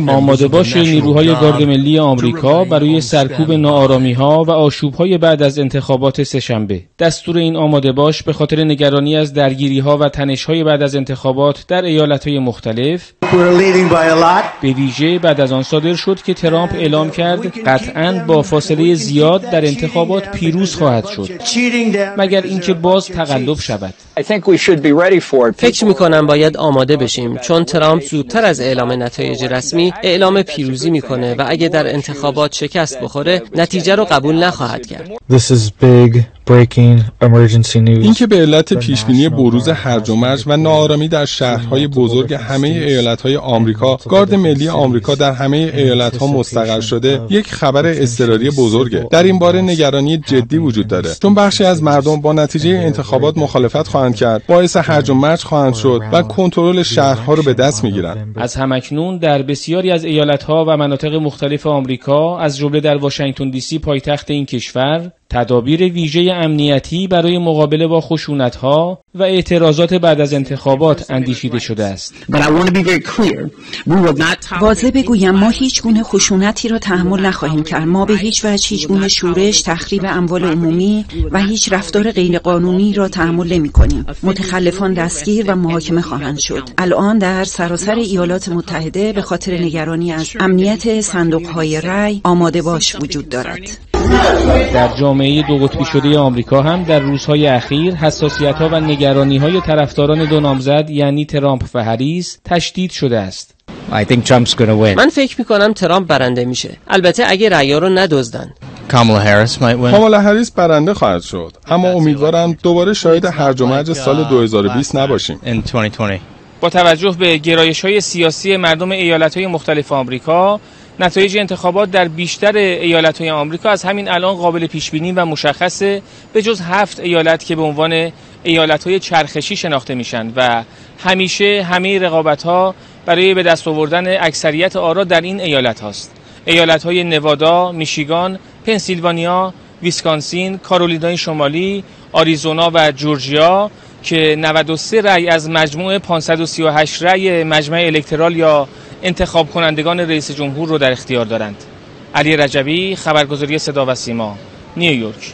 آماده باش نیروهای گارد ملی آمریکا برای سرکوب ناآرامی‌ها و آشوب‌های بعد از انتخابات سه‌شنبه. دستور این آماده باش به خاطر نگرانی از درگیری‌ها و تنش‌های بعد از انتخابات در ایالت‌های مختلف به ویژه بعد از آن صادر شد که ترامپ اعلام کرد قطعاً با فاصله زیاد در انتخابات پیروز خواهد شد، مگر اینکه باز تقلب شود. فکر می‌کنم باید آماده بشیم، چون ترامپ زودتر از اعلام نتایج رسمی اعلام پیروزی میکنه و اگه در انتخابات شکست بخوره نتیجه رو قبول نخواهد کرد. این که به علت پیشبینی بروز هرج و مرج و ناآرامی در شهرهای بزرگ همه ایالت‌های آمریکا، گارد ملی آمریکا در همه ایالت‌ها مستقر شده، یک خبر اضطراری بزرگه. در این باره نگرانی جدی وجود داره، چون بخشی از مردم با نتیجه انتخابات مخالفت خواهند کرد، باعث هرج و مرج خواهند شد و کنترل شهرها رو به دست می‌گیرند. از همکنون در بسیاری از ایالت‌ها و مناطق مختلف آمریکا، از جمله در واشنگتن دی سی پایتخت این کشور، تدابیر ویژه امنیتی برای مقابله با خشونت‌ها و اعتراضات بعد از انتخابات اندیشیده شده است. واضح بگویم ما هیچ گونه خشونتی را تحمل نخواهیم کرد. ما به هیچ وجه هیچ گونه شورش، تخریب اموال عمومی و هیچ رفتار غیرقانونی را تحمل نمی‌کنیم. متخلفان دستگیر و محاکمه خواهند شد. الان در سراسر ایالات متحده به خاطر نگرانی از امنیت صندوق‌های رای آماده باش وجود دارد. در جامعه دو قطبی شده آمریکا هم در روزهای اخیر حساسیت‌ها و نگرانی‌های طرفداران دو نامزد یعنی ترامپ و هریس تشدید شده است. من فکر می‌کنم ترامپ برنده میشه، البته اگه رأی‌ها رو ندزدن. کامالا هریس برنده خواهد شد، اما امیدوارم دوباره شاهد هرج و مرج سال 2020 نباشیم. با توجه به گرایش‌های سیاسی مردم ایالت‌های مختلف آمریکا، نتایج انتخابات در بیشتر ایالت‌های آمریکا از همین الان قابل پیش‌بینی و مشخصه، به جز 7 ایالت که به عنوان ایالت‌های چرخشی شناخته میشن و همیشه همه رقابت‌ها برای به دست آوردن اکثریت آرا در این ایالت هاست. ایالت‌های نوادا، میشیگان، پنسیلوانیا، ویسکانسین، کارولینای شمالی، آریزونا و جورجیا که 93 رأی از مجموع 538 رأی مجمع الکترال یا انتخاب کنندگان رئیس جمهور رو در اختیار دارند. علی رجبی، خبرگزاری صدا و سیما، نیویورک.